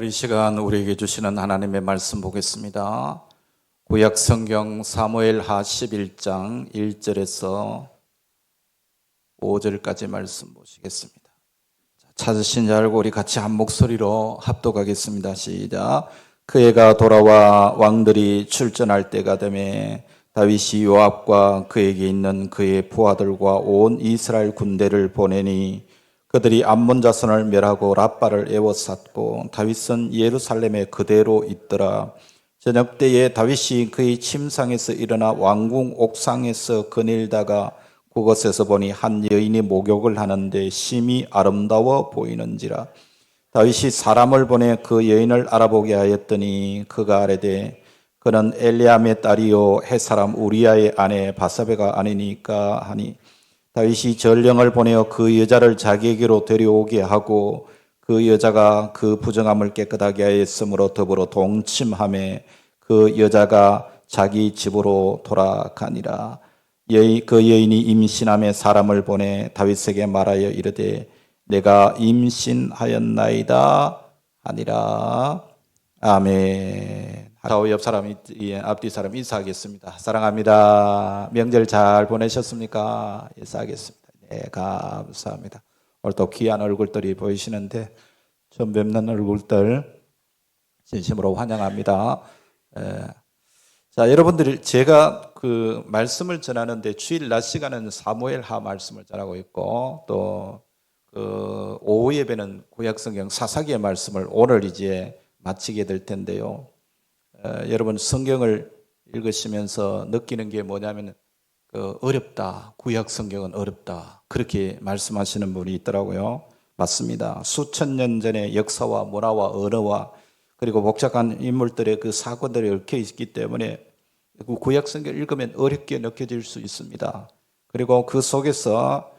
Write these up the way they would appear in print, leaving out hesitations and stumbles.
이 시간 우리에게 주시는 하나님의 말씀 보겠습니다. 구약 성경 사무엘하 11장 1절에서 5절까지 말씀 보시겠습니다. 찾으신 자 알고 우리 같이 한 목소리로 합독하겠습니다. 시작. 그 해가 돌아와 왕들이 출전할 때가 되매 다윗이 요압과 그에게 있는 그의 부하들과 온 이스라엘 군대를 보내니 그들이 암몬 자손을 멸하고 랍바를 에워쌌고 다윗은 예루살렘에 그대로 있더라. 저녁 때에 다윗이 그의 침상에서 일어나 왕궁 옥상에서 거닐다가 그곳에서 보니 한 여인이 목욕을 하는데 심히 아름다워 보이는지라. 다윗이 사람을 보내 그 여인을 알아보게 하였더니 그가 아뢰되 그는 엘리암의 딸이요 햇사람 우리아의 아내 바사베가 아니니까 하니 다윗이 전령을 보내어 그 여자를 자기에게로 데려오게 하고 그 여자가 그 부정함을 깨끗하게 하였으므로 더불어 동침하매 그 여자가 자기 집으로 돌아가니라. 그 여인이 임신함에 사람을 보내 다윗에게 말하여 이르되 내가 임신하였나이다 하니라. 아멘. 좌우 옆 사람, 앞뒤 사람 인사하겠습니다. 사랑합니다. 명절 잘 보내셨습니까? 인사하겠습니다. 네, 감사합니다. 오늘 또 귀한 얼굴들이 보이시는데 처음 뵙는 얼굴들 진심으로 환영합니다. 자, 여러분들이 제가 그 말씀을 전하는데 주일 낮 시간은 사무엘하 말씀을 전하고 있고 또 그 오후 예배는 구약성경 사사기의 말씀을 오늘 이제 마치게 될 텐데요. 여러분 성경을 읽으시면서 느끼는 게 뭐냐면 어렵다. 구약 성경은 어렵다. 그렇게 말씀하시는 분이 있더라고요. 맞습니다. 수천 년 전의 역사와 문화와 언어와 그리고 복잡한 인물들의 그 사건들이 얽혀 있기 때문에 구약 성경을 읽으면 어렵게 느껴질 수 있습니다. 그리고 그 속에서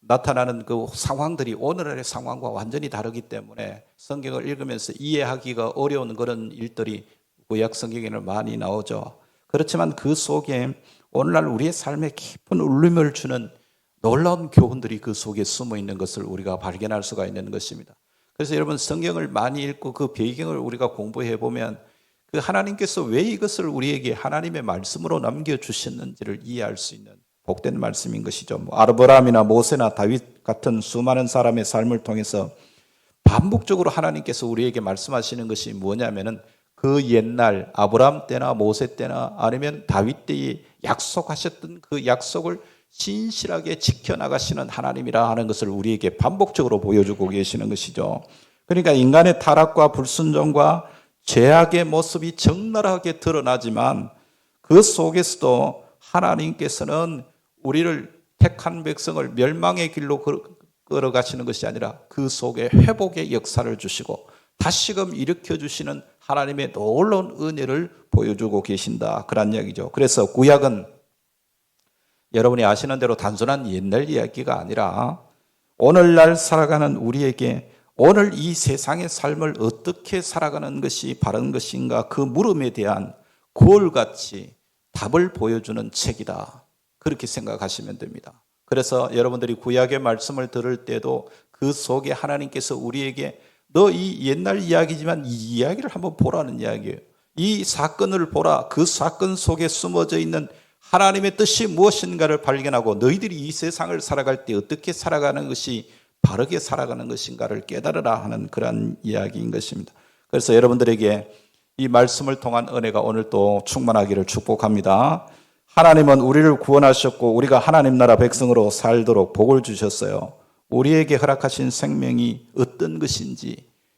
나타나는 그 상황들이 오늘날의 상황과 완전히 다르기 때문에 성경을 읽으면서 이해하기가 어려운 그런 일들이 구약 성경에는 많이 나오죠. 그렇지만 그 속에 오늘날 우리의 삶에 깊은 울림을 주는 놀라운 교훈들이 그 속에 숨어 있는 것을 우리가 발견할 수가 있는 것입니다. 그래서 여러분 성경을 많이 읽고 그 배경을 우리가 공부해 보면 그 하나님께서 왜 이것을 우리에게 하나님의 말씀으로 남겨주셨는지를 이해할 수 있는 복된 말씀인 것이죠. 아브라함이나 모세나 다윗 같은 수많은 사람의 삶을 통해서 반복적으로 하나님께서 우리에게 말씀하시는 것이 뭐냐면은 그 옛날 아브라함 때나 모세 때나 아니면 다윗 때에 약속하셨던 그 약속을 신실하게 지켜나가시는 하나님이라 하는 것을 우리에게 반복적으로 보여주고 계시는 것이죠. 그러니까 인간의 타락과 불순종과 죄악의 모습이 적나라하게 드러나지만 그 속에서도 하나님께서는 우리를 택한 백성을 멸망의 길로 끌어가시는 것이 아니라 그 속에 회복의 역사를 주시고 다시금 일으켜주시는 하나님의 놀라운 은혜를 보여주고 계신다. 그런 이야기죠. 그래서 구약은 여러분이 아시는 대로 단순한 옛날 이야기가 아니라 오늘날 살아가는 우리에게 오늘 이 세상의 삶을 어떻게 살아가는 것이 바른 것인가 그 물음에 대한 거울같이 답을 보여주는 책이다. 그렇게 생각하시면 됩니다. 그래서 여러분들이 구약의 말씀을 들을 때도 그 속에 하나님께서 우리에게 너 이 옛날 이야기지만 이 이야기를 한번 보라는 이야기예요. 이 사건을 보라. 그 사건 속에 숨어져 있는 하나님의 뜻이 무엇인가를 발견하고 너희들이 이 세상을 살아갈 때 어떻게 살아가는 것이 바르게 살아가는 것인가를 깨달으라 하는 그런 이야기인 것입니다. 그래서 여러분들에게 이 말씀을 통한 은혜가 오늘 또 충만하기를 축복합니다. 하나님은 우리를 구원하셨고 우리가 하나님 나라 백성으로 살도록 복을 주셨어요. 우리에게 허락하신 생명이 어떤 것인지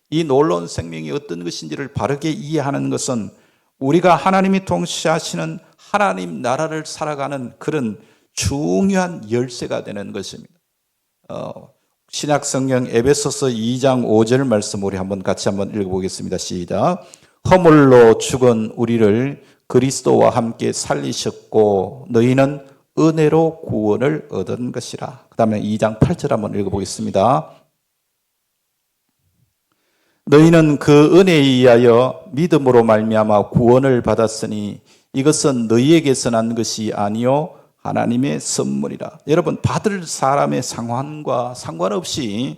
이 놀라운 생명이 어떤 것인지를 바르게 이해하는 것은 우리가 하나님이 통치하시는 하나님 나라를 살아가는 그런 중요한 열쇠가 되는 것입니다. 신약 성경 에베소서 2장 5절 말씀 우리 같이 한번 읽어보겠습니다. 시작. 허물로 죽은 우리를 그리스도와 함께 살리셨고 너희는 은혜로 구원을 얻은 것이라. 그 다음에 2장 8절 한번 읽어보겠습니다. 너희는 그 은혜에 의하여 믿음으로 말미암아 구원을 받았으니 이것은 너희에게서 난 것이 아니요 하나님의 선물이라. 여러분 받을 사람의 상황과 상관없이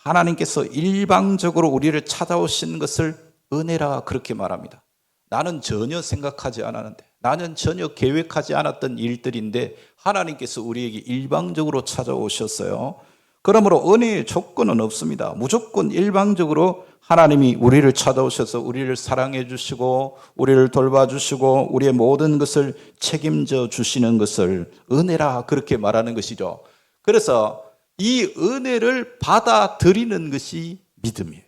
하나님께서 일방적으로 우리를 찾아오신 것을 은혜라 그렇게 말합니다. 나는 전혀 생각하지 않았는데, 나는 전혀 계획하지 않았던 일들인데 하나님께서 우리에게 일방적으로 찾아오셨어요. 그러므로 은혜의 조건은 없습니다. 무조건 일방적으로 하나님이 우리를 찾아오셔서 우리를 사랑해 주시고 우리를 돌봐주시고 우리의 모든 것을 책임져 주시는 것을 은혜라 그렇게 말하는 것이죠. 그래서 이 은혜를 받아들이는 것이 믿음이에요.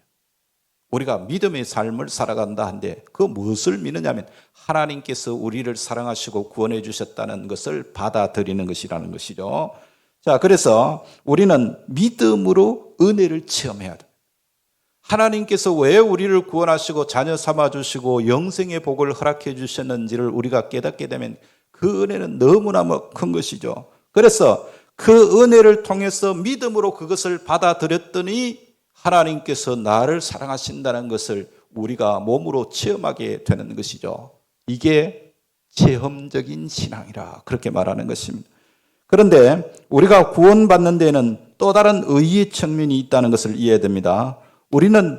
우리가 믿음의 삶을 살아간다 한데 그 무엇을 믿느냐면 하나님께서 우리를 사랑하시고 구원해 주셨다는 것을 받아들이는 것이라는 것이죠. 자, 그래서 우리는 믿음으로 은혜를 체험해야 돼요. 하나님께서 왜 우리를 구원하시고 자녀 삼아주시고 영생의 복을 허락해 주셨는지를 우리가 깨닫게 되면 그 은혜는 너무나 큰 것이죠. 그래서 그 은혜를 통해서 믿음으로 그것을 받아들였더니 하나님께서 나를 사랑하신다는 것을 우리가 몸으로 체험하게 되는 것이죠. 이게 체험적인 신앙이라 그렇게 말하는 것입니다. 그런데 우리가 구원받는 데는 또 다른 의의 측면이 있다는 것을 이해해야 됩니다. 우리는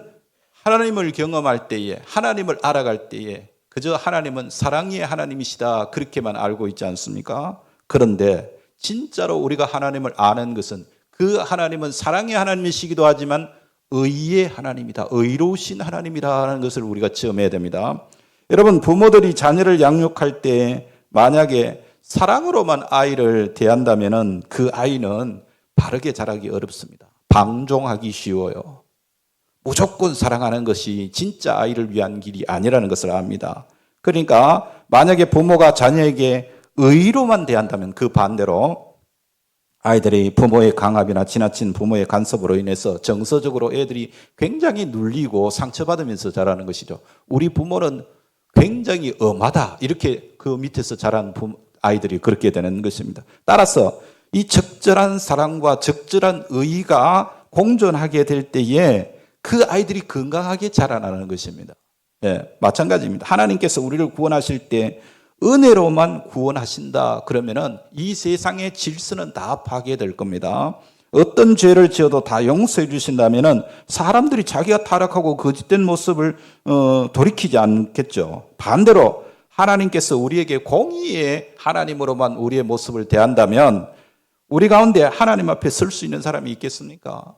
하나님을 경험할 때에, 하나님을 알아갈 때에 그저 하나님은 사랑의 하나님이시다 그렇게만 알고 있지 않습니까? 그런데 진짜로 우리가 하나님을 아는 것은 그 하나님은 사랑의 하나님이시기도 하지만 의의 하나님이다, 의로우신 하나님이라는 것을 우리가 체험해야 됩니다. 여러분, 부모들이 자녀를 양육할 때 만약에 사랑으로만 아이를 대한다면 그 아이는 바르게 자라기 어렵습니다. 방종하기 쉬워요. 무조건 사랑하는 것이 진짜 아이를 위한 길이 아니라는 것을 압니다. 그러니까 만약에 부모가 자녀에게 의로만 대한다면 그 반대로 아이들이 부모의 강압이나 지나친 부모의 간섭으로 인해서 정서적으로 애들이 굉장히 눌리고 상처받으면서 자라는 것이죠. 우리 부모는 굉장히 엄하다 이렇게 그 밑에서 자란 아이들이 그렇게 되는 것입니다. 따라서 이 적절한 사랑과 적절한 의의가 공존하게 될 때에 그 아이들이 건강하게 자라나는 것입니다. 예, 마찬가지입니다. 하나님께서 우리를 구원하실 때 은혜로만 구원하신다 그러면은 이 세상의 질서는 다 파괴될 겁니다. 어떤 죄를 지어도 다 용서해 주신다면은 사람들이 자기가 타락하고 거짓된 모습을 돌이키지 않겠죠. 반대로 하나님께서 우리에게 공의의 하나님으로만 우리의 모습을 대한다면 우리 가운데 하나님 앞에 설 수 있는 사람이 있겠습니까?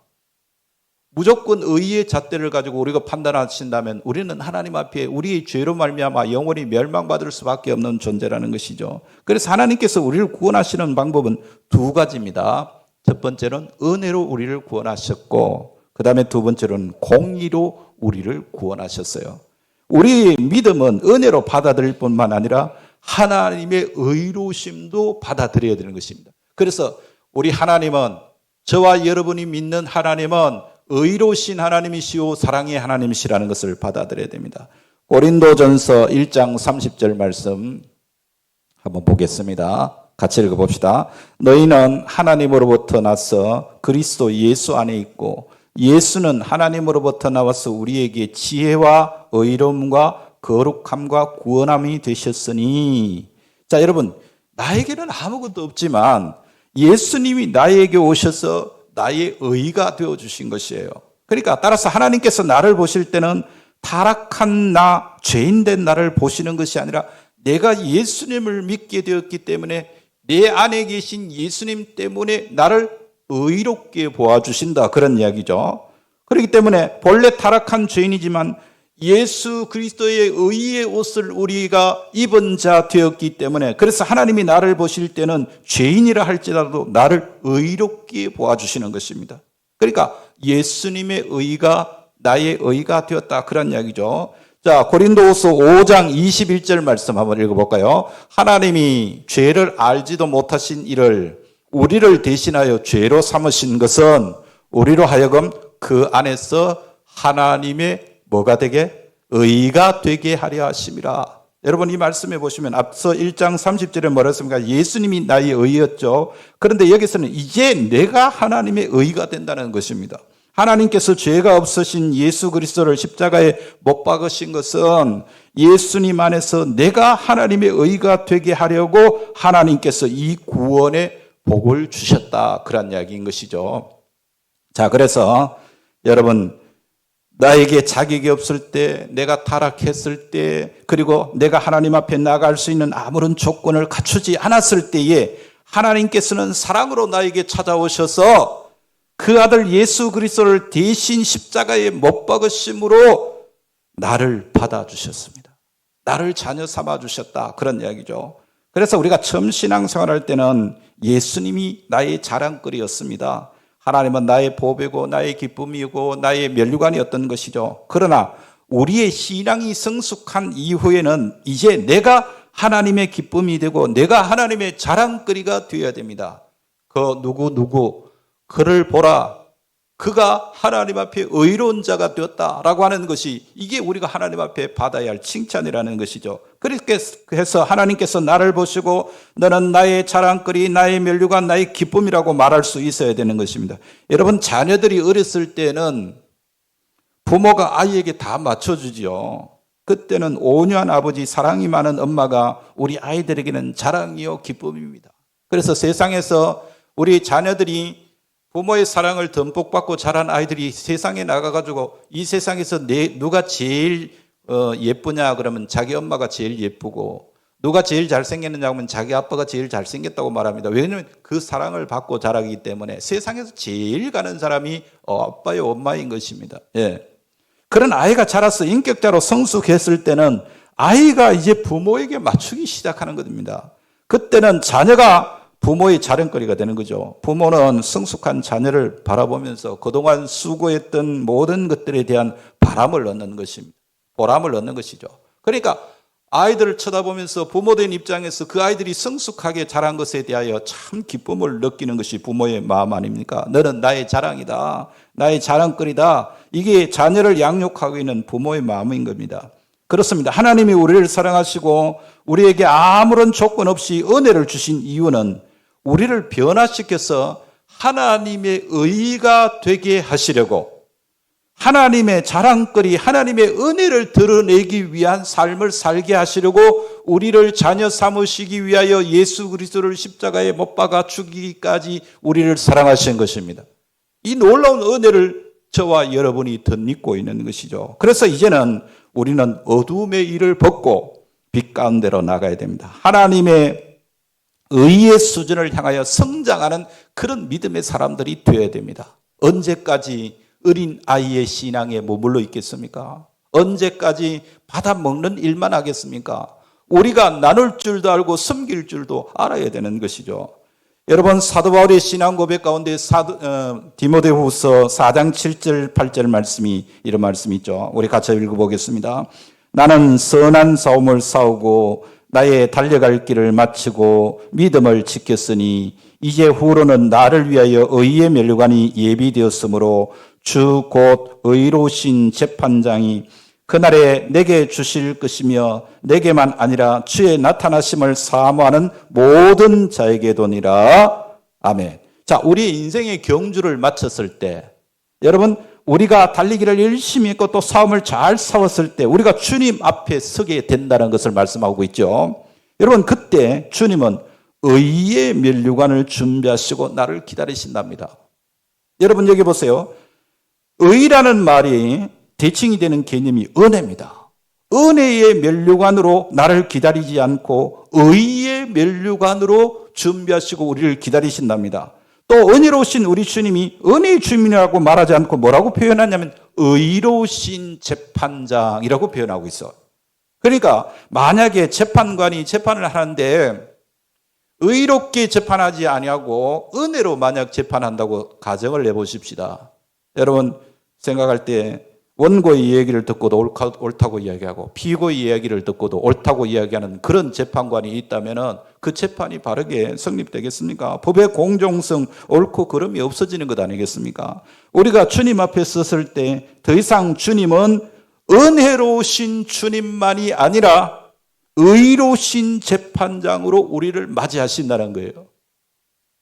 무조건 의의 잣대를 가지고 우리가 판단하신다면 우리는 하나님 앞에 우리의 죄로 말미암아 영원히 멸망받을 수밖에 없는 존재라는 것이죠. 그래서 하나님께서 우리를 구원하시는 방법은 두 가지입니다. 첫 번째는 은혜로 우리를 구원하셨고 그 다음에 두 번째로는 공의로 우리를 구원하셨어요. 우리 믿음은 은혜로 받아들일 뿐만 아니라 하나님의 의로우심도 받아들여야 되는 것입니다. 그래서 우리 하나님은, 저와 여러분이 믿는 하나님은 의로우신 하나님이시오 사랑의 하나님이시라는 것을 받아들여야 됩니다. 고린도전서 1장 30절 말씀 한번 보겠습니다. 같이 읽어봅시다. 너희는 하나님으로부터 나서 그리스도 예수 안에 있고 예수는 하나님으로부터 나와서 우리에게 지혜와 의로움과 거룩함과 구원함이 되셨으니. 자, 여러분, 나에게는 아무것도 없지만 예수님이 나에게 오셔서 나의 의가 되어주신 것이에요. 그러니까 따라서 하나님께서 나를 보실 때는 타락한 나, 죄인된 나를 보시는 것이 아니라 내가 예수님을 믿게 되었기 때문에 내 안에 계신 예수님 때문에 나를 의롭게 보아주신다, 그런 이야기죠. 그렇기 때문에 본래 타락한 죄인이지만 예수 그리스도의 의의 옷을 우리가 입은 자 되었기 때문에, 그래서 하나님이 나를 보실 때는 죄인이라 할지라도 나를 의롭게 보아주시는 것입니다. 그러니까 예수님의 의가 나의 의가 되었다, 그런 이야기죠. 자, 고린도후서 5장 21절 말씀 한번 읽어볼까요? 하나님이 죄를 알지도 못하신 이를 우리를 대신하여 죄로 삼으신 것은 우리로 하여금 그 안에서 하나님의 뭐가 되게? 의가 되게 하려 하심이라. 여러분, 이 말씀에 보시면 앞서 1장 30절에 뭐라 했습니까? 예수님이 나의 의였죠. 그런데 여기서는 이제 내가 하나님의 의가 된다는 것입니다. 하나님께서 죄가 없으신 예수 그리스도를 십자가에 못 박으신 것은 예수님 안에서 내가 하나님의 의가 되게 하려고 하나님께서 이 구원의 복을 주셨다, 그런 이야기인 것이죠. 자, 그래서 여러분, 나에게 자격이 없을 때, 내가 타락했을 때, 그리고 내가 하나님 앞에 나아갈 수 있는 아무런 조건을 갖추지 않았을 때에 하나님께서는 사랑으로 나에게 찾아오셔서 그 아들 예수 그리스도를 대신 십자가에 못 박으심으로 나를 받아주셨습니다. 나를 자녀 삼아주셨다. 그런 이야기죠. 그래서 우리가 처음 신앙생활할 때는 예수님이 나의 자랑거리였습니다. 하나님은 나의 보배고 나의 기쁨이고 나의 면류관이었던 것이죠. 그러나 우리의 신앙이 성숙한 이후에는 이제 내가 하나님의 기쁨이 되고 내가 하나님의 자랑거리가 되어야 됩니다. 그 누구 그를 보라. 그가 하나님 앞에 의로운 자가 되었다라고 하는 것이 이게 우리가 하나님 앞에 받아야 할 칭찬이라는 것이죠. 그렇게 해서 하나님께서 나를 보시고 너는 나의 자랑거리, 나의 면류관, 나의 기쁨이라고 말할 수 있어야 되는 것입니다. 여러분, 자녀들이 어렸을 때는 부모가 아이에게 다 맞춰주지요. 그때는 온유한 아버지, 사랑이 많은 엄마가 우리 아이들에게는 자랑이요 기쁨입니다. 그래서 세상에서 우리 자녀들이 부모의 사랑을 듬뿍 받고 자란 아이들이 세상에 나가가지고 이 세상에서 누가 제일 예쁘냐 그러면 자기 엄마가 제일 예쁘고, 누가 제일 잘생겼느냐 하면 자기 아빠가 제일 잘생겼다고 말합니다. 왜냐하면 그 사랑을 받고 자라기 때문에 세상에서 제일 가는 사람이 아빠요 엄마인 것입니다. 예. 그런 아이가 자라서 인격자로 성숙했을 때는 아이가 이제 부모에게 맞추기 시작하는 겁니다. 그때는 자녀가 부모의 자랑거리가 되는 거죠. 부모는 성숙한 자녀를 바라보면서 그동안 수고했던 모든 것들에 대한 바람을 얻는 것입니다. 보람을 얻는 것이죠. 그러니까 아이들을 쳐다보면서 부모된 입장에서 그 아이들이 성숙하게 자란 것에 대하여 참 기쁨을 느끼는 것이 부모의 마음 아닙니까? 너는 나의 자랑이다. 나의 자랑거리다. 이게 자녀를 양육하고 있는 부모의 마음인 겁니다. 그렇습니다. 하나님이 우리를 사랑하시고 우리에게 아무런 조건 없이 은혜를 주신 이유는 우리를 변화시켜서 하나님의 의가 되게 하시려고, 하나님의 자랑거리, 하나님의 은혜를 드러내기 위한 삶을 살게 하시려고 우리를 자녀 삼으시기 위하여 예수 그리스도를 십자가에 못 박아 죽이기까지 우리를 사랑하신 것입니다. 이 놀라운 은혜를 저와 여러분이 덧입고 있는 것이죠. 그래서 이제는 우리는 어두움의 일을 벗고 빛 가운데로 나가야 됩니다. 하나님의 의의 수준을 향하여 성장하는 그런 믿음의 사람들이 되어야 됩니다. 언제까지 어린 아이의 신앙에 머물러 있겠습니까? 언제까지 받아먹는 일만 하겠습니까? 우리가 나눌 줄도 알고 섬길 줄도 알아야 되는 것이죠. 여러분, 사도 바울의 신앙 고백 가운데 디모데후서 4장 7절 8절 말씀이 이런 말씀이 있죠. 우리 같이 읽어보겠습니다. 나는 선한 싸움을 싸우고 나의 달려갈 길을 마치고 믿음을 지켰으니 이제 후로는 나를 위하여 의의 면류관이 예비되었으므로 주 곧 의로우신 재판장이 그날에 내게 주실 것이며 내게만 아니라 주의 나타나심을 사모하는 모든 자에게 도니라. 아멘. 자, 우리의 인생의 경주를 마쳤을 때, 여러분, 우리가 달리기를 열심히 했고 또 싸움을 잘 싸웠을 때 우리가 주님 앞에 서게 된다는 것을 말씀하고 있죠. 여러분, 그때 주님은 의의 면류관을 준비하시고 나를 기다리신답니다. 여러분, 여기 보세요. 의라는 말이 대칭이 되는 개념이 은혜입니다. 은혜의 면류관으로 나를 기다리지 않고 의의 면류관으로 준비하시고 우리를 기다리신답니다. 또 은혜로우신 우리 주님이 은혜의 주님이라고 말하지 않고 뭐라고 표현하냐면 의로우신 재판장이라고 표현하고 있어요. 그러니까 만약에 재판관이 재판을 하는데 의롭게 재판하지 아니하고 은혜로 만약 재판한다고 가정을 내보십시다. 여러분, 생각할 때 원고의 이야기를 듣고도 옳다고 이야기하고 피고의 이야기를 듣고도 옳다고 이야기하는 그런 재판관이 있다면 그 재판이 바르게 성립되겠습니까? 법의 공정성, 옳고 그름이 없어지는 것 아니겠습니까? 우리가 주님 앞에 섰을 때 더 이상 주님은 은혜로우신 주님만이 아니라 의로우신 재판장으로 우리를 맞이하신다는 거예요.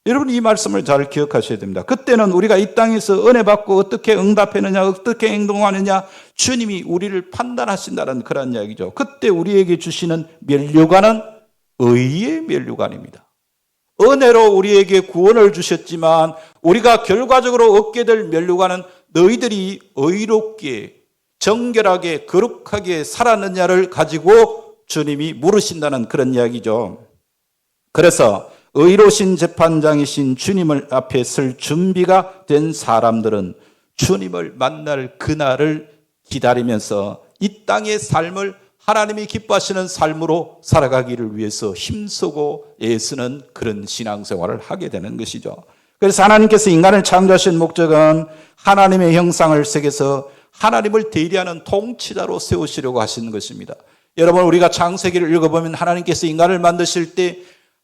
여러분, 이 말씀을 잘 기억하셔야 됩니다. 그때는 우리가 이 땅에서 은혜 받고 어떻게 응답했느냐, 어떻게 행동하느냐, 주님이 우리를 판단하신다는 그런 이야기죠. 그때 우리에게 주시는 면류관은 의의 면류관입니다. 은혜로 우리에게 구원을 주셨지만 우리가 결과적으로 얻게 될 면류관은 너희들이 의롭게 정결하게 거룩하게 살았느냐를 가지고 주님이 물으신다는 그런 이야기죠. 그래서 의로우신 재판장이신 주님을 앞에 설 준비가 된 사람들은 주님을 만날 그날을 기다리면서 이 땅의 삶을 하나님이 기뻐하시는 삶으로 살아가기를 위해서 힘쓰고 애쓰는 그런 신앙생활을 하게 되는 것이죠. 그래서 하나님께서 인간을 창조하신 목적은 하나님의 형상을 새겨서 하나님을 대리하는 통치자로 세우시려고 하시는 것입니다. 여러분, 우리가 창세기를 읽어보면 하나님께서 인간을 만드실 때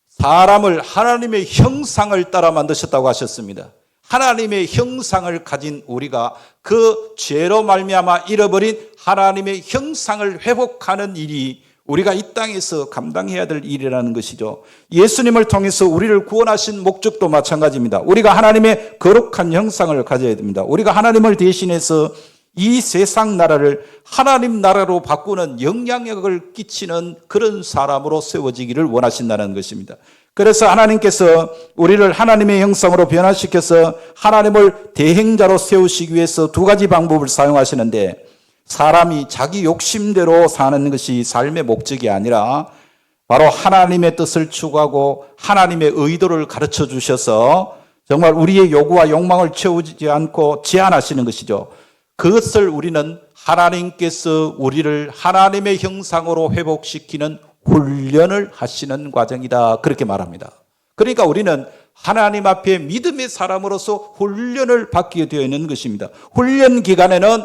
사람을 하나님의 형상을 따라 만드셨다고 하셨습니다. 하나님의 형상을 가진 우리가 그 죄로 말미암아 잃어버린 하나님의 형상을 회복하는 일이 우리가 이 땅에서 감당해야 될 일이라는 것이죠. 예수님을 통해서 우리를 구원하신 목적도 마찬가지입니다. 우리가 하나님의 거룩한 형상을 가져야 됩니다. 우리가 하나님을 대신해서 이 세상 나라를 하나님 나라로 바꾸는 영향력을 끼치는 그런 사람으로 세워지기를 원하신다는 것입니다. 그래서 하나님께서 우리를 하나님의 형상으로 변화시켜서 하나님을 대행자로 세우시기 위해서 두 가지 방법을 사용하시는데, 사람이 자기 욕심대로 사는 것이 삶의 목적이 아니라 바로 하나님의 뜻을 추구하고 하나님의 의도를 가르쳐 주셔서 정말 우리의 요구와 욕망을 채우지 않고 제한하시는 것이죠. 그것을 우리는 하나님께서 우리를 하나님의 형상으로 회복시키는 훈련을 하시는 과정이다, 그렇게 말합니다. 그러니까 우리는 하나님 앞에 믿음의 사람으로서 훈련을 받게 되어 있는 것입니다. 훈련 기간에는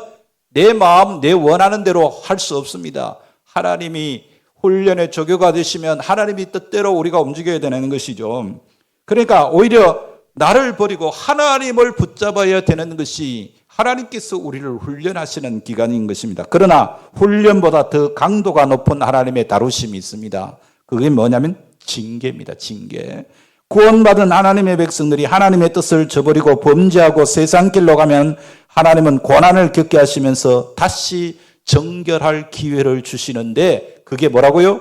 내 마음, 내 원하는 대로 할 수 없습니다. 하나님이 훈련의 조교가 되시면 하나님이 뜻대로 우리가 움직여야 되는 것이죠. 그러니까 오히려 나를 버리고 하나님을 붙잡아야 되는 것이 하나님께서 우리를 훈련하시는 기간인 것입니다. 그러나 훈련보다 더 강도가 높은 하나님의 다루심이 있습니다. 그게 뭐냐면 징계입니다. 징계. 구원받은 하나님의 백성들이 하나님의 뜻을 저버리고 범죄하고 세상길로 가면 하나님은 고난을 겪게 하시면서 다시 정결할 기회를 주시는데, 그게 뭐라고요?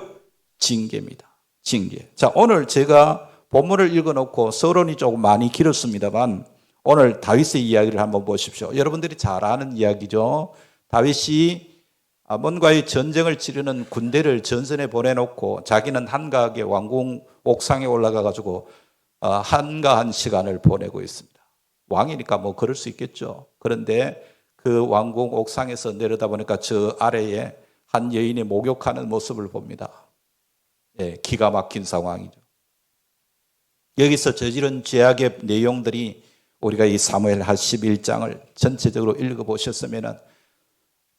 징계입니다. 징계. 자, 오늘 제가 본문을 읽어놓고 서론이 조금 많이 길었습니다만 오늘 다윗의 이야기를 한번 보십시오. 여러분들이 잘 아는 이야기죠. 다윗이 아몬과의 전쟁을 치르는 군대를 전선에 보내놓고 자기는 한가하게 왕궁 옥상에 올라가 가지고 한가한 시간을 보내고 있습니다. 왕이니까 뭐 그럴 수 있겠죠. 그런데 그 왕궁 옥상에서 내려다보니까 저 아래에 한 여인이 목욕하는 모습을 봅니다. 예, 기가 막힌 상황이죠. 여기서 저지른 죄악의 내용들이 우리가 이 사무엘하 11장을 전체적으로 읽어보셨으면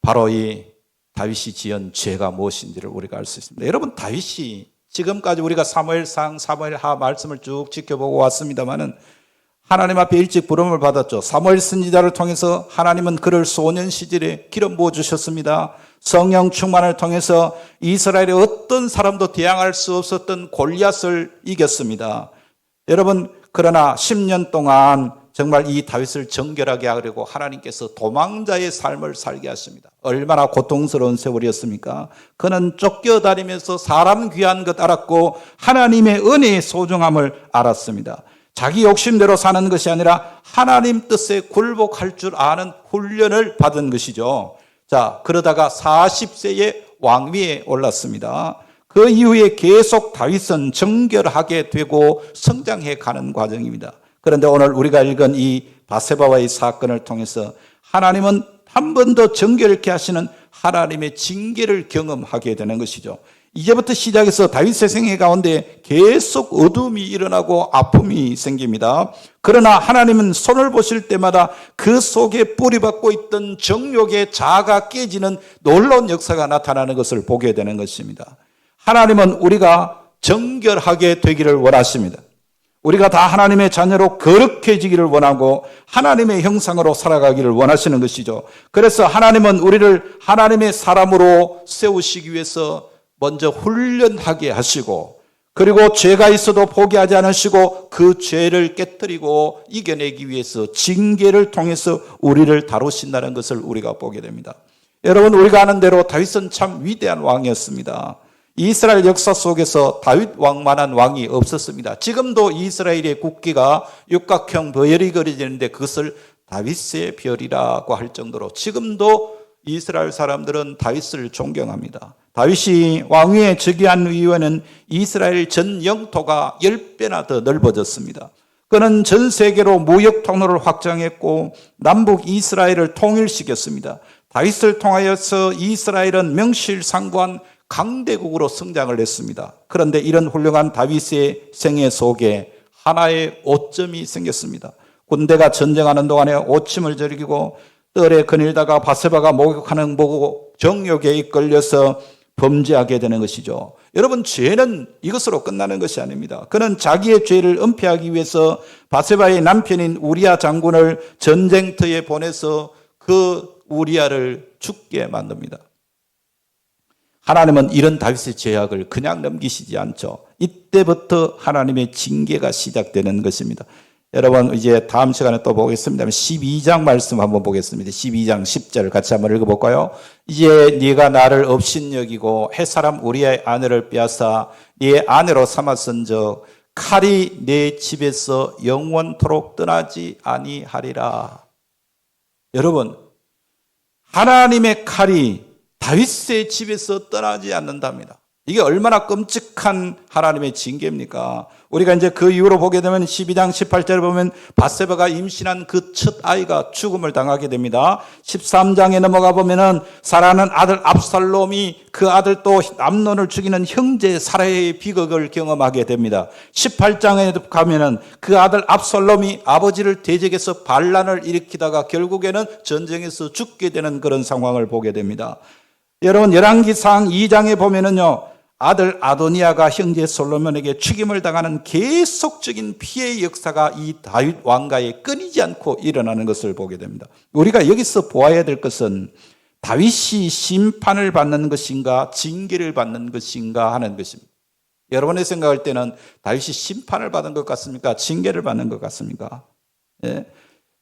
바로 이 다윗이 지은 죄가 무엇인지를 우리가 알 수 있습니다. 여러분, 다윗이 지금까지 우리가 사무엘상, 사무엘하 말씀을 쭉 지켜보고 왔습니다마는 하나님 앞에 일찍 부름을 받았죠. 사무엘 선지자를 통해서 하나님은 그를 소년 시절에 기름 부어주셨습니다. 성령 충만을 통해서 이스라엘의 어떤 사람도 대항할 수 없었던 골리앗을 이겼습니다. 여러분, 그러나 10년 동안 정말 이 다윗을 정결하게 하려고 하나님께서 도망자의 삶을 살게 하십니다. 얼마나 고통스러운 세월이었습니까? 그는 쫓겨다니면서 사람 귀한 것 알았고 하나님의 은혜의 소중함을 알았습니다. 자기 욕심대로 사는 것이 아니라 하나님 뜻에 굴복할 줄 아는 훈련을 받은 것이죠. 자, 그러다가 40세에 왕위에 올랐습니다. 그 이후에 계속 다윗은 정결하게 되고 성장해 가는 과정입니다. 그런데 오늘 우리가 읽은 이 바세바와의 사건을 통해서 하나님은 한 번 더 정결케 하시는 하나님의 징계를 경험하게 되는 것이죠. 이제부터 시작해서 다윗의 생애 가운데 계속 어둠이 일어나고 아픔이 생깁니다. 그러나 하나님은 손을 보실 때마다 그 속에 뿌리박고 있던 정욕의 자아가 깨지는 놀라운 역사가 나타나는 것을 보게 되는 것입니다. 하나님은 우리가 정결하게 되기를 원하십니다. 우리가 다 하나님의 자녀로 거룩해지기를 원하고 하나님의 형상으로 살아가기를 원하시는 것이죠. 그래서 하나님은 우리를 하나님의 사람으로 세우시기 위해서 먼저 훈련하게 하시고, 그리고 죄가 있어도 포기하지 않으시고 그 죄를 깨뜨리고 이겨내기 위해서 징계를 통해서 우리를 다루신다는 것을 우리가 보게 됩니다. 여러분, 우리가 아는 대로 다윗은 참 위대한 왕이었습니다. 이스라엘 역사 속에서 다윗 왕만한 왕이 없었습니다. 지금도 이스라엘의 국기가 육각형 버열이 그려지는데 그것을 다윗의 별이라고 할 정도로 지금도 이스라엘 사람들은 다윗을 존경합니다. 다윗이 왕위에 즉위한 이후에는 이스라엘 전 영토가 10배나 더 넓어졌습니다. 그는 전 세계로 무역 통로를 확장했고 남북 이스라엘을 통일시켰습니다. 다윗을 통하여서 이스라엘은 명실상부한 강대국으로 성장을 했습니다. 그런데 이런 훌륭한 다윗의 생애 속에 하나의 오점이 생겼습니다. 군대가 전쟁하는 동안에 오침을 즐기고 뜰에 거닐다가 바세바가 목욕하는 보고 정욕에 이끌려서 범죄하게 되는 것이죠. 여러분, 죄는 이것으로 끝나는 것이 아닙니다. 그는 자기의 죄를 은폐하기 위해서 바세바의 남편인 우리야 장군을 전쟁터에 보내서 그 우리야를 죽게 만듭니다. 하나님은 이런 다윗의 죄악을 그냥 넘기시지 않죠. 이때부터 하나님의 징계가 시작되는 것입니다. 여러분, 이제 다음 시간에 또 보겠습니다. 12장 말씀 한번 보겠습니다. 12장 10절 같이 한번 읽어볼까요? 이제 네가 나를 업신여기고 햇사람 우리의 아내를 빼앗아 네 아내로 삼았은즉 칼이 내 집에서 영원토록 떠나지 아니하리라. 여러분, 하나님의 칼이 다윗의 집에서 떠나지 않는답니다. 이게 얼마나 끔찍한 하나님의 징계입니까? 우리가 이제 그 이후로 보게 되면 12장 18절에 보면 바세바가 임신한 그 첫 아이가 죽음을 당하게 됩니다. 13장에 넘어가 보면은 사랑하는 아들 압살롬이 그 아들 또 암논을 죽이는 형제 사라의 비극을 경험하게 됩니다. 18장에 가면은 그 아들 압살롬이 아버지를 대적해서 반란을 일으키다가 결국에는 전쟁에서 죽게 되는 그런 상황을 보게 됩니다. 여러분, 열왕기상 2장에 보면은요, 아들 아도니아가 형제 솔로몬에게 죽임을 당하는 계속적인 피해의 역사가 이 다윗 왕가에 끊이지 않고 일어나는 것을 보게 됩니다. 우리가 여기서 보아야 될 것은 다윗이 심판을 받는 것인가 징계를 받는 것인가 하는 것입니다. 여러분의 생각할 때는 다윗이 심판을 받은 것 같습니까? 징계를 받는 것 같습니까? 예.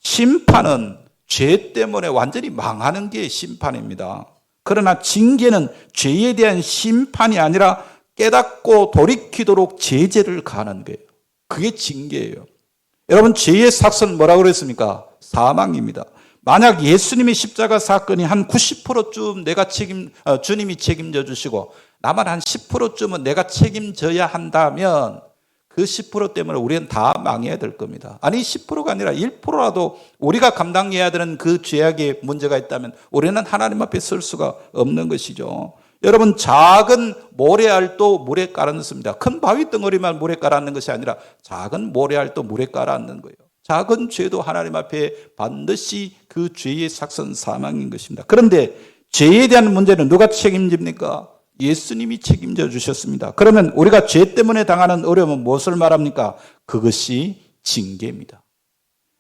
심판은 죄 때문에 완전히 망하는 게 심판입니다. 그러나 징계는 죄에 대한 심판이 아니라 깨닫고 돌이키도록 제재를 가하는 거예요. 그게 징계예요. 여러분, 죄의 삭은 뭐라고 그랬습니까? 사망입니다. 만약 예수님의 십자가 사건이 한 90%쯤 주님이 책임져 주시고 나만 한 10%쯤은 내가 책임져야 한다면 그 10% 때문에 우리는 다 망해야 될 겁니다. 아니, 10%가 아니라 1%라도 우리가 감당해야 되는 그 죄악의 문제가 있다면 우리는 하나님 앞에 설 수가 없는 것이죠. 여러분, 작은 모래알도 물에 깔아넣습니다. 큰 바위 덩어리만 물에 깔아넣는 것이 아니라 작은 모래알도 물에 깔아넣는 거예요. 작은 죄도 하나님 앞에 반드시 그 죄의 삭은 사망인 것입니다. 그런데 죄에 대한 문제는 누가 책임집니까? 예수님이 책임져 주셨습니다. 그러면 우리가 죄 때문에 당하는 어려움은 무엇을 말합니까? 그것이 징계입니다.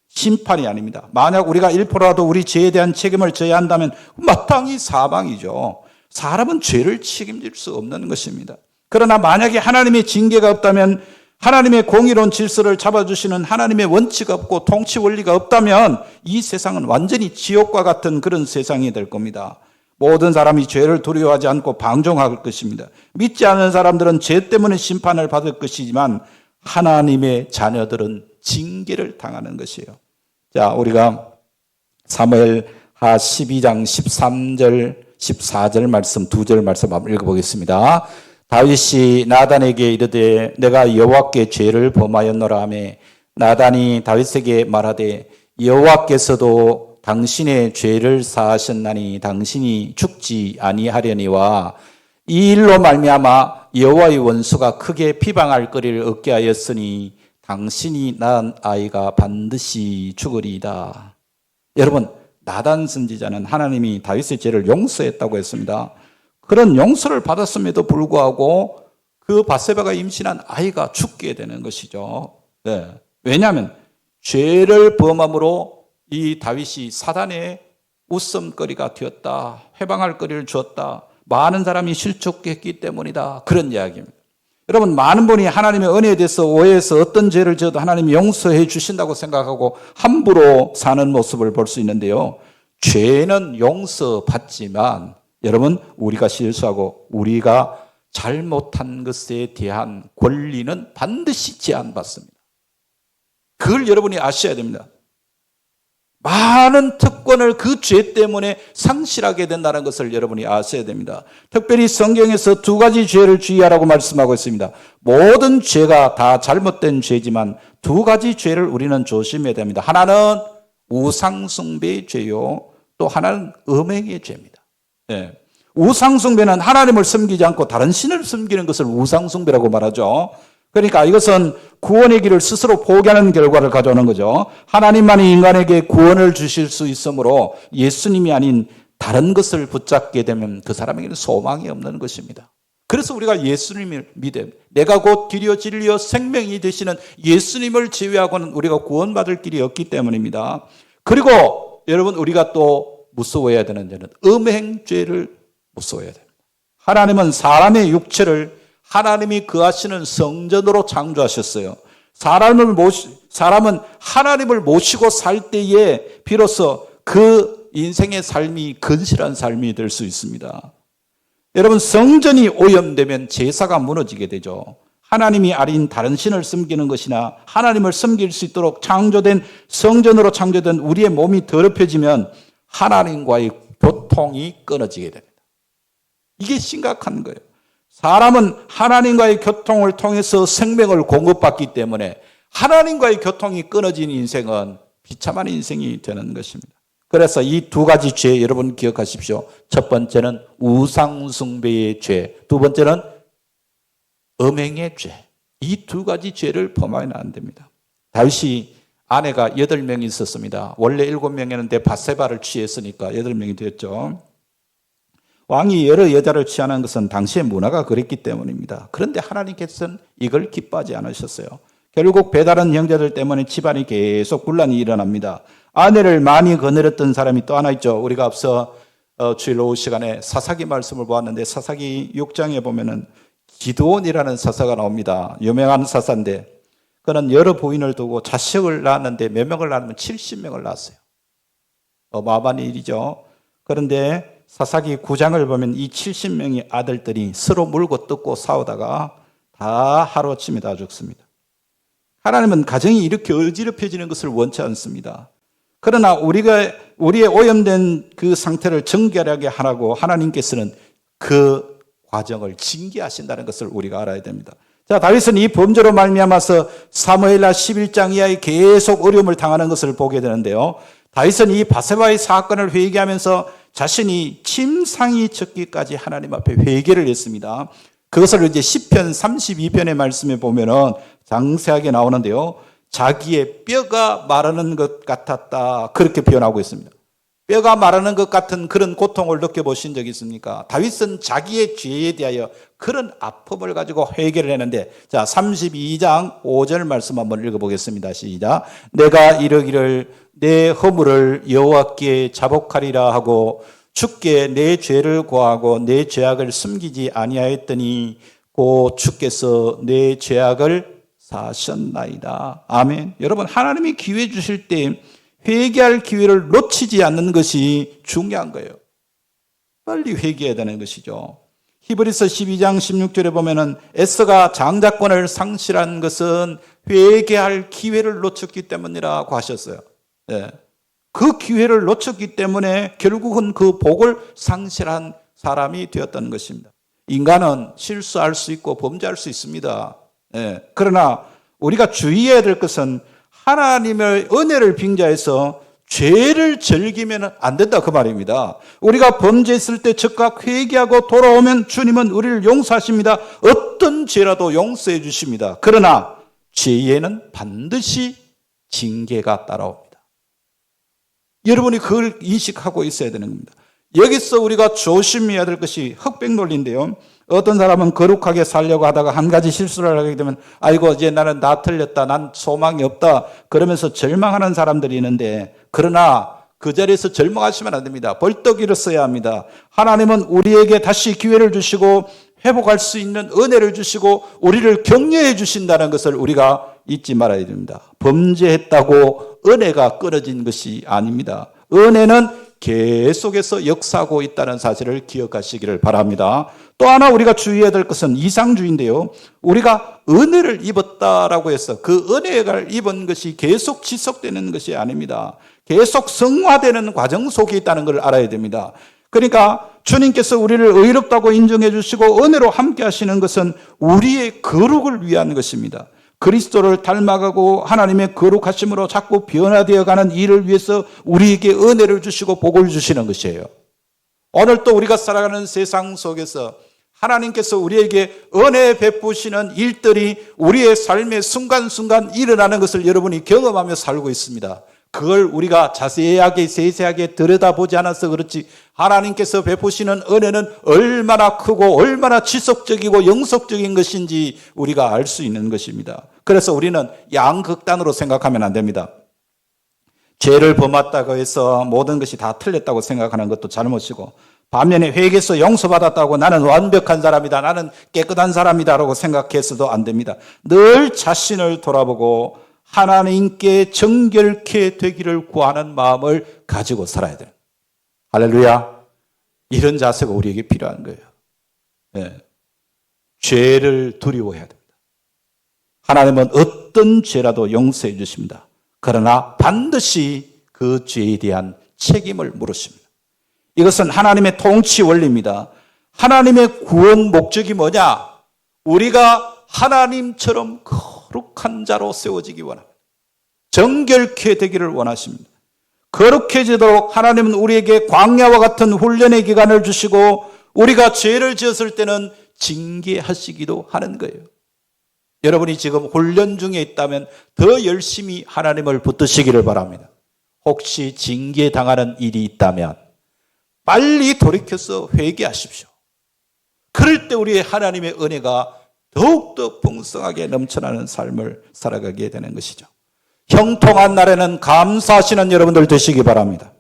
심판이 아닙니다. 만약 우리가 1%라도 우리 죄에 대한 책임을 져야 한다면 마땅히 사망이죠. 사람은 죄를 책임질 수 없는 것입니다. 그러나 만약에 하나님의 징계가 없다면, 하나님의 공의로운 질서를 잡아주시는 하나님의 원칙이 없고 통치 원리가 없다면 이 세상은 완전히 지옥과 같은 그런 세상이 될 겁니다. 모든 사람이 죄를 두려워하지 않고 방종할 것입니다. 믿지 않는 사람들은 죄 때문에 심판을 받을 것이지만 하나님의 자녀들은 징계를 당하는 것이에요. 자, 우리가 사무엘하 12장 13절, 14절 말씀, 2절 말씀 한번 읽어보겠습니다. 다윗이 나단에게 이르되 내가 여호와께 죄를 범하였노라 하며 나단이 다윗에게 말하되 여호와께서도 당신의 죄를 사하셨나니 당신이 죽지 아니하려니와 이 일로 말미암아 여호와의 원수가 크게 비방할 거리를 얻게 하였으니 당신이 낳은 아이가 반드시 죽으리이다. 여러분, 나단 선지자는 하나님이 다윗의 죄를 용서했다고 했습니다. 그런 용서를 받았음에도 불구하고 그 바세바가 임신한 아이가 죽게 되는 것이죠. 네. 왜냐하면 죄를 범함으로 이 다윗이 사단의 웃음거리가 되었다. 회방할 거리를 주었다. 많은 사람이 실족했기 때문이다. 그런 이야기입니다. 여러분, 많은 분이 하나님의 은혜에 대해서 오해해서 어떤 죄를 지어도 하나님이 용서해 주신다고 생각하고 함부로 사는 모습을 볼 수 있는데요. 죄는 용서받지만 여러분, 우리가 실수하고 우리가 잘못한 것에 대한 권리는 반드시 제한받습니다. 그걸 여러분이 아셔야 됩니다. 많은 특권을 그 죄 때문에 상실하게 된다는 것을 여러분이 아셔야 됩니다. 특별히 성경에서 두 가지 죄를 주의하라고 말씀하고 있습니다. 모든 죄가 다 잘못된 죄지만 두 가지 죄를 우리는 조심해야 됩니다. 하나는 우상숭배의 죄요, 또 하나는 음행의 죄입니다. 네. 우상숭배는 하나님을 섬기지 않고 다른 신을 섬기는 것을 우상숭배라고 말하죠. 그러니까 이것은 구원의 길을 스스로 포기하는 결과를 가져오는 거죠. 하나님만이 인간에게 구원을 주실 수 있으므로 예수님이 아닌 다른 것을 붙잡게 되면 그 사람에게는 소망이 없는 것입니다. 그래서 우리가 예수님을 믿어야 합니다. 내가 곧 길이요 진리요 생명이 되시는 예수님을 제외하고는 우리가 구원받을 길이 없기 때문입니다. 그리고 여러분, 우리가 또 무서워해야 되는 죄는 음행죄를 무서워해야 됩니다. 하나님은 사람의 육체를 하나님이 거하시는 성전으로 창조하셨어요. 사람은 하나님을 모시고 살 때에 비로소 그 인생의 삶이 건실한 삶이 될 수 있습니다. 여러분, 성전이 오염되면 제사가 무너지게 되죠. 하나님이 아닌 다른 신을 섬기는 것이나 하나님을 섬길 수 있도록 창조된 성전으로 창조된 우리의 몸이 더럽혀지면 하나님과의 교통이 끊어지게 됩니다. 이게 심각한 거예요. 사람은 하나님과의 교통을 통해서 생명을 공급받기 때문에 하나님과의 교통이 끊어진 인생은 비참한 인생이 되는 것입니다. 그래서 이 두 가지 죄 여러분 기억하십시오. 첫 번째는 우상숭배의 죄, 두 번째는 음행의 죄. 이 두 가지 죄를 범하면 안 됩니다. 다윗이 아내가 8명이 있었습니다. 원래 7명이었는데 밧세바를 취했으니까 8명이 되었죠. 왕이 여러 여자를 취하는 것은 당시의 문화가 그랬기 때문입니다. 그런데 하나님께서는 이걸 기뻐하지 않으셨어요. 결국 배다른 형제들 때문에 집안이 계속 분란이 일어납니다. 아내를 많이 거느렸던 사람이 또 하나 있죠. 우리가 앞서 주일 오후 시간에 사사기 말씀을 보았는데 사사기 6장에 보면은 기드온이라는 사사가 나옵니다. 유명한 사사인데 그는 여러 부인을 두고 자식을 낳았는데 몇 명을 낳으면 70명을 낳았어요. 어마어마한 일이죠. 그런데 사사기 9장을 보면 이 70명의 아들들이 서로 물고 뜯고 싸우다가 다 하루아침에 다 죽습니다. 하나님은 가정이 이렇게 어지럽혀지는 것을 원치 않습니다. 그러나 우리의 오염된 그 상태를 정결하게 하라고 하나님께서는 그 과정을 징계하신다는 것을 우리가 알아야 됩니다. 자, 다윗은 이 범죄로 말미암아서 사무엘하 11장 이하에 계속 어려움을 당하는 것을 보게 되는데요. 다윗은 이 밧세바의 사건을 회개하면서 자신이 침상이 쳤기까지 하나님 앞에 회개를 했습니다. 그것을 이제 시편 32편의 말씀에 보면은 장세하게 나오는데요. 자기의 뼈가 마르는 것 같았다. 그렇게 표현하고 있습니다. 뼈가 마르는 것 같은 그런 고통을 느껴보신 적이 있습니까? 다윗은 자기의 죄에 대하여 그런 아픔을 가지고 회개를 했는데, 자, 32장 5절 말씀 한번 읽어보겠습니다. 시작. 내가 이르기를 내 허물을 여호와께 자복하리라 하고 주께 내 죄를 고하고 내 죄악을 숨기지 아니하였더니 곧 주께서 내 죄악을 사하셨나이다. 아멘. 여러분, 하나님이 기회 주실 때 회개할 기회를 놓치지 않는 것이 중요한 거예요. 빨리 회개해야 되는 것이죠. 히브리서 12장 16절에 보면은 에스더가 장자권을 상실한 것은 회개할 기회를 놓쳤기 때문이라고 하셨어요. 네. 그 기회를 놓쳤기 때문에 결국은 그 복을 상실한 사람이 되었다는 것입니다. 인간은 실수할 수 있고 범죄할 수 있습니다. 네. 그러나 우리가 주의해야 될 것은 하나님의 은혜를 빙자해서 죄를 즐기면 안 된다 그 말입니다. 우리가 범죄했을 때 즉각 회개하고 돌아오면 주님은 우리를 용서하십니다. 어떤 죄라도 용서해 주십니다. 그러나 죄에는 반드시 징계가 따라옵니다. 여러분이 그걸 인식하고 있어야 되는 겁니다. 여기서 우리가 조심해야 될 것이 흑백 논리인데요. 어떤 사람은 거룩하게 살려고 하다가 한 가지 실수를 하게 되면 아이고 이제 나는 다 틀렸다, 난 소망이 없다 그러면서 절망하는 사람들이 있는데, 그러나 그 자리에서 절망하시면 안 됩니다. 벌떡 일어서야 합니다. 하나님은 우리에게 다시 기회를 주시고 회복할 수 있는 은혜를 주시고 우리를 격려해 주신다는 것을 우리가 잊지 말아야 됩니다. 범죄했다고 은혜가 끊어진 것이 아닙니다. 은혜는 계속해서 역사하고 있다는 사실을 기억하시기를 바랍니다. 또 하나 우리가 주의해야 될 것은 이상주의인데요. 우리가 은혜를 입었다라고 해서 그 은혜를 입은 것이 계속 지속되는 것이 아닙니다. 계속 성화되는 과정 속에 있다는 걸 알아야 됩니다. 그러니까 주님께서 우리를 의롭다고 인정해 주시고 은혜로 함께 하시는 것은 우리의 거룩을 위한 것입니다. 그리스도를 닮아가고 하나님의 거룩하심으로 자꾸 변화되어가는 일을 위해서 우리에게 은혜를 주시고 복을 주시는 것이에요. 오늘 또 우리가 살아가는 세상 속에서 하나님께서 우리에게 은혜 베푸시는 일들이 우리의 삶의 순간순간 일어나는 것을 여러분이 경험하며 살고 있습니다. 그걸 우리가 자세하게 세세하게 들여다보지 않아서 그렇지 하나님께서 베푸시는 은혜는 얼마나 크고 얼마나 지속적이고 영속적인 것인지 우리가 알 수 있는 것입니다. 그래서 우리는 양극단으로 생각하면 안 됩니다. 죄를 범했다고 해서 모든 것이 다 틀렸다고 생각하는 것도 잘못이고, 반면에 회개해서 용서받았다고 나는 완벽한 사람이다, 나는 깨끗한 사람이다라고 생각해서도 안 됩니다. 늘 자신을 돌아보고 하나님께 정결케 되기를 구하는 마음을 가지고 살아야 돼요. 할렐루야. 이런 자세가 우리에게 필요한 거예요. 네. 죄를 두려워해야 됩니다. 하나님은 어떤 죄라도 용서해 주십니다. 그러나 반드시 그 죄에 대한 책임을 물으십니다. 이것은 하나님의 통치 원리입니다. 하나님의 구원 목적이 뭐냐? 우리가 하나님처럼 거룩한 자로 세워지기 원합니다. 정결케 되기를 원하십니다. 거룩해지도록 하나님은 우리에게 광야와 같은 훈련의 기간을 주시고 우리가 죄를 지었을 때는 징계하시기도 하는 거예요. 여러분이 지금 훈련 중에 있다면 더 열심히 하나님을 붙드시기를 바랍니다. 혹시 징계당하는 일이 있다면 빨리 돌이켜서 회개하십시오. 그럴 때 우리의 하나님의 은혜가 더욱더 풍성하게 넘쳐나는 삶을 살아가게 되는 것이죠. 형통한 날에는 감사하시는 여러분들 되시기 바랍니다.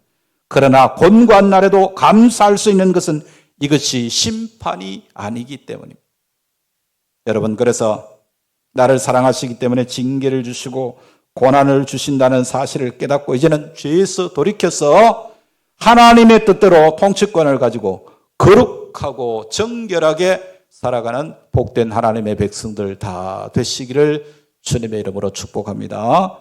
그러나 곤고한 날에도 감사할 수 있는 것은 이것이 심판이 아니기 때문입니다. 여러분, 그래서 나를 사랑하시기 때문에 징계를 주시고 고난을 주신다는 사실을 깨닫고 이제는 죄에서 돌이켜서 하나님의 뜻대로 통치권을 가지고 거룩하고 정결하게 살아가는 복된 하나님의 백성들 다 되시기를 주님의 이름으로 축복합니다.